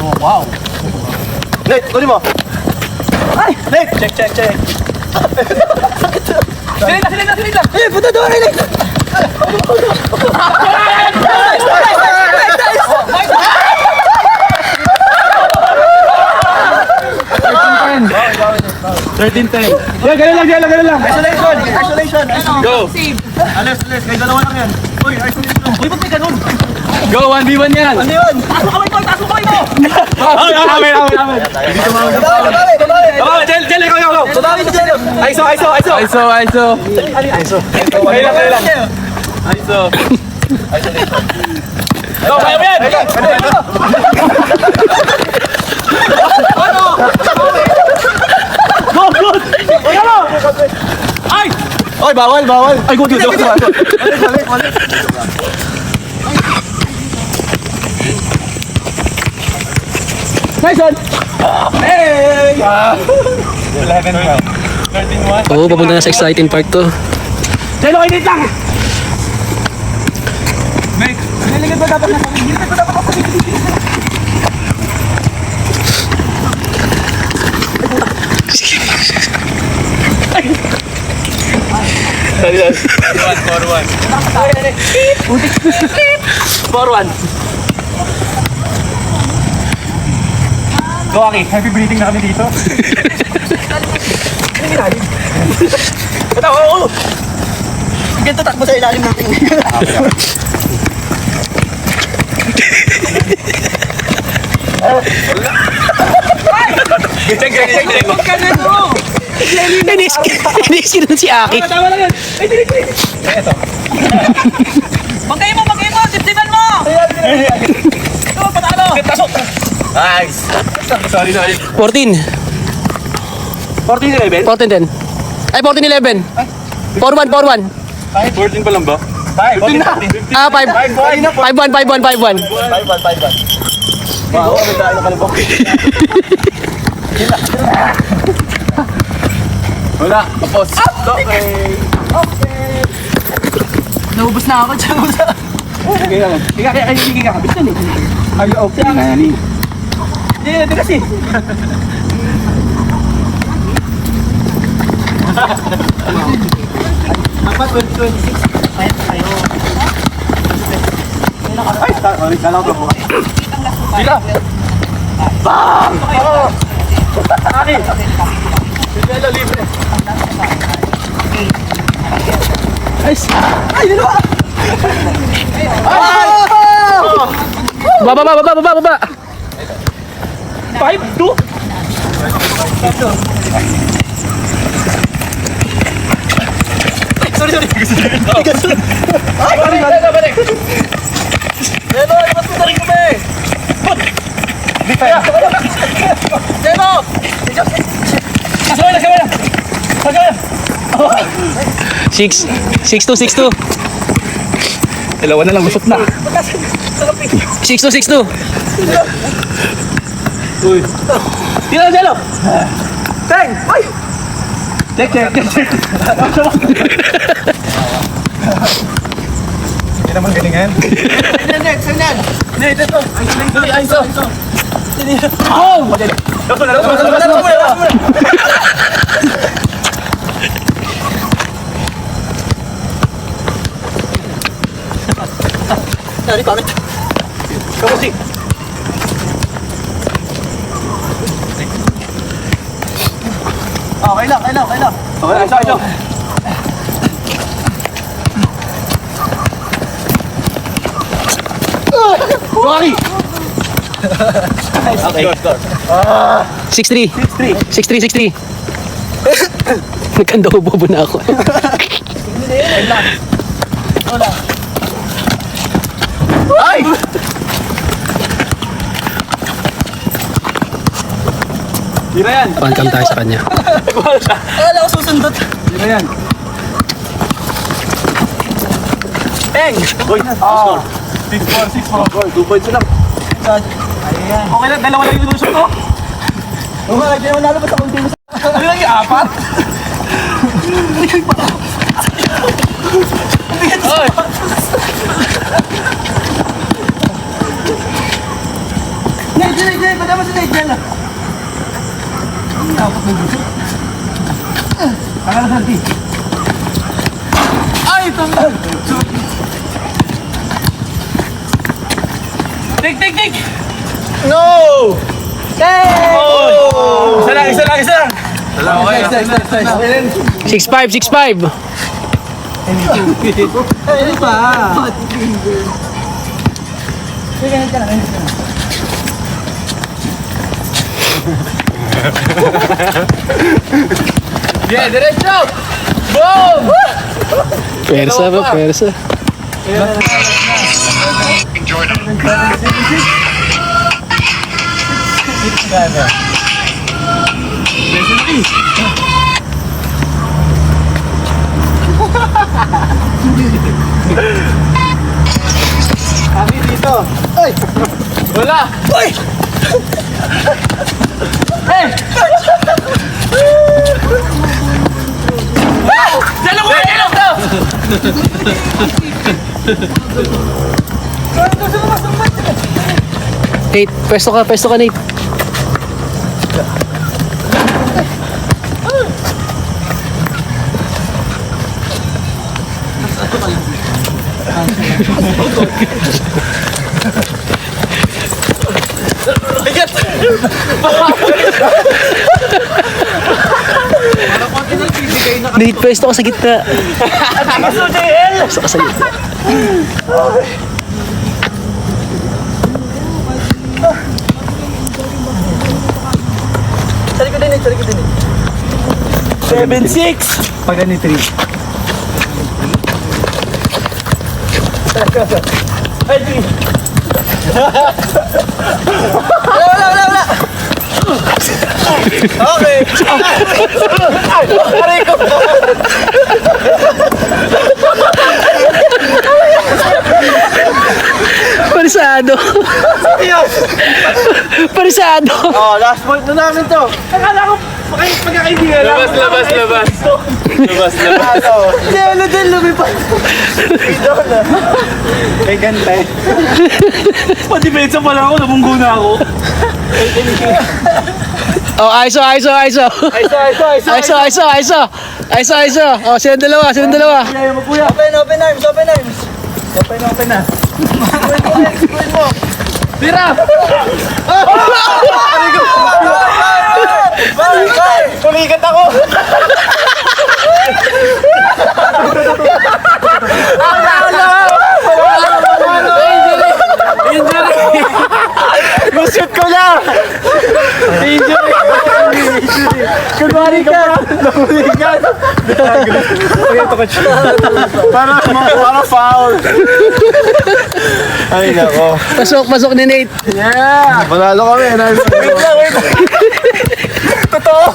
Oh, wow. Nate, kunin mo. Ay! Nate, check. Silid lang! Eh, punta doon, Nate. Yan, ganun lang. Isolation. Go! Alis. May dalawa lang yan. Uy, isolation. Uy, ba't may ganun? Go, 1v1 yan! Ano yun? Taas mo kamay mo! Amin! Babawi, Jel, ikaw. Babawi si Jel. ISO! Kaya lang. ISO! Go, kaya mo yan! Good! Ay! Oy, bawal. Ay, good. Nice one! Hey! 11-12. 13-1. Oo, papunta na sa exciting part to. Jelo, init lang! Niligad ba dapat na sa Forward. Go, Aki. Heavy breathing na kami dito. Ito, oo! Ganito takbo sa ilalim natin. Check! Huwag ka na no! Inis na si Aki. Tama lang yan! Ay, dinig! Bagay mo! Sipsipan mo! Ito, patalo! Tasok! Nice. Sorry. 14. 14-11? 14-10. Ay, 14-11. 4-1. 14 pa lang ba? 5. Ah, 5-1. 5-1. Wow, may tayo nakalabok. Wala, tapos. Okay. Naubos na ako dyan. Sige ka. Bisto ni. Ay, okay nga yan eh. Hindi kasi. Dapat 2026. Ayun tayo. Ay, dalaw ko po. Sila. Bang! Ani. Sila libre. Nice. Ay, dalawa. Baba. 5-2. Sorry. Ay, balik. Lelo, labas mo na rin kami. Demo! Kasama na! 6-2. Dalawa na lang, busot na. 6-2. Uy. Tira, Jello! Teng! Ay! Check. Hindi naman galingan. Saan? Nate, ito. Ay, ISO. Oh! Labas mo na. Sorry, pamit. Kamusi. Okay lang. Okay, ISO. Sorry! Okay. 6-3. Nagkandaho-bobo na ako. Ay! Tira yan. Pancam tayo sa kanya. Akala ko susundot. Tira yan. Peng! Uy, score. 6-4. 2 points lang. Ayan. Okay lang, dalawa lang yung lusok ko. Oo nga, hindi naman nalo pa sa kunti mo. Ano lang yung 4? Nate, padama si Nate, yan. Pakala Santi. Ay, tanggal. Tik. No! Oh! Isa lang. Okay. 6'5". Ano pa? Yeah, diretso! Boom! Persa ba, persa. Kami dito. Ay! Wala! Ay! Hey! Dalawa! Nate, pwesto ka Nate. Nate, pwesto ka sa gitna. Pwesto ka sa gitna. Sali ko din. 7-6. Pag ani 3. Ay, 3. Wala. Okay. Aray ko. Parisado. Parisado. Oh, last point na namin to. Akala ko pagkakaibigan lang. Labas. Hindi, ano din, lumipad. Ito na. May gantay. Pati-pensa pala ako, nabunggo na ako. Oh, ISO. Aiso. Oh, silang dalawa. Kaya mo kuya. Open arms. Open na. Squid mo. Tira! Pulikat ako! Injury! Lusot ko na! Injury! Kunwari ka! Napulikat! Para foul! Ay nako! Pasok ni Nate. Yeah! Panalo kami! Wait lang! Totoo!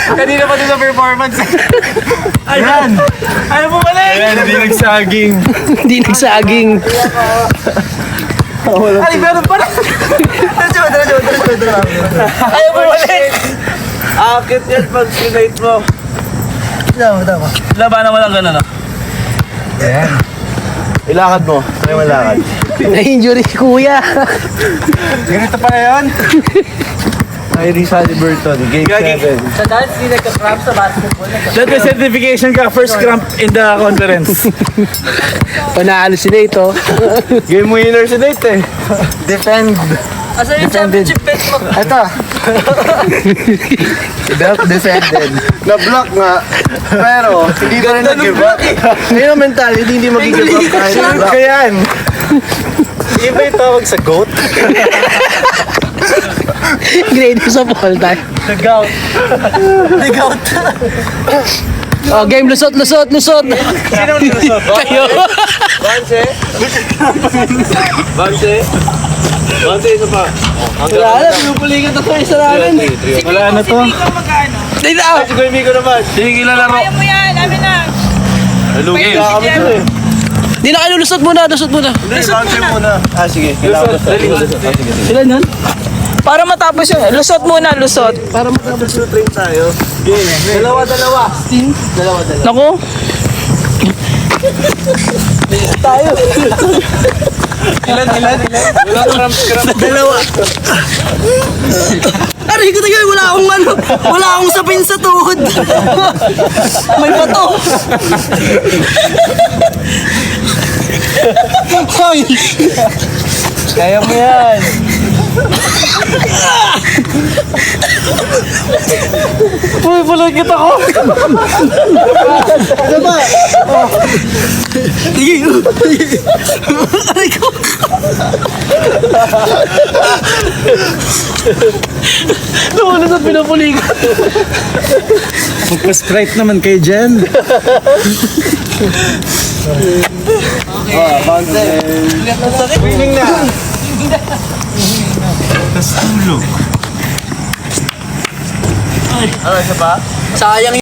Kanina pa din sa performance. Ayan! Ayaw mo balik! Ayan, hindi nagsaging. Hindi nagsaging. Ay, meron pa rin! Ayaw mo balik! Akit yan pag sinate mo. Tama. Labanan mo lang gano'n, no? Ayan. Ilakad mo. Sa'yo malakad. Na-injury si kuya. Ganito pa na yun? Iris Halliburton, Game 7. Sa dance, hindi nagka-cramp sa basketball. That is certification ka, first cramp in the conference. Panalo si Nate, oh. Game winner si Nate eh. Defend. Asa yung championship bet mo? Ito. Defended. Na-block nga. Pero, hindi ka rin nag-give up. Ngayon ang mentality, hindi mag-give up kahit na-block. Kaya yan. Iba yung tawag sa GOAT. Grade sa ball time. Nag-out. Nag-out. Oh, game lusot. Sino lusot? Kayo. Banse, isa pa. Wala na, pinupuligan na to isa namin. Wala na to. Dito ah. Si Kuya Miko naman. Sige, lalaro. Kaya mo yan, amin na. Lugi ka kami to eh. Di na kayo lusot muna. Banse muna. Ah, sige. Sila nun? Para matapos yung, lusot muna, lusot. Para mag-train tayo. Game. Dalawa. Dalawa. Naku, Ilan? Wala cramps. Dalawa. Aray ko tayo, wala akong ano. Wala akong sapin sa tuhod. May bato. Hoy! Kaya mo yan. Uy, palagkit ako. Ano ba? Sige. Aray ko. Nawala sa pinapuligan. Magpa-sprite naman kayo dyan. Fountain. Winning na. Sayang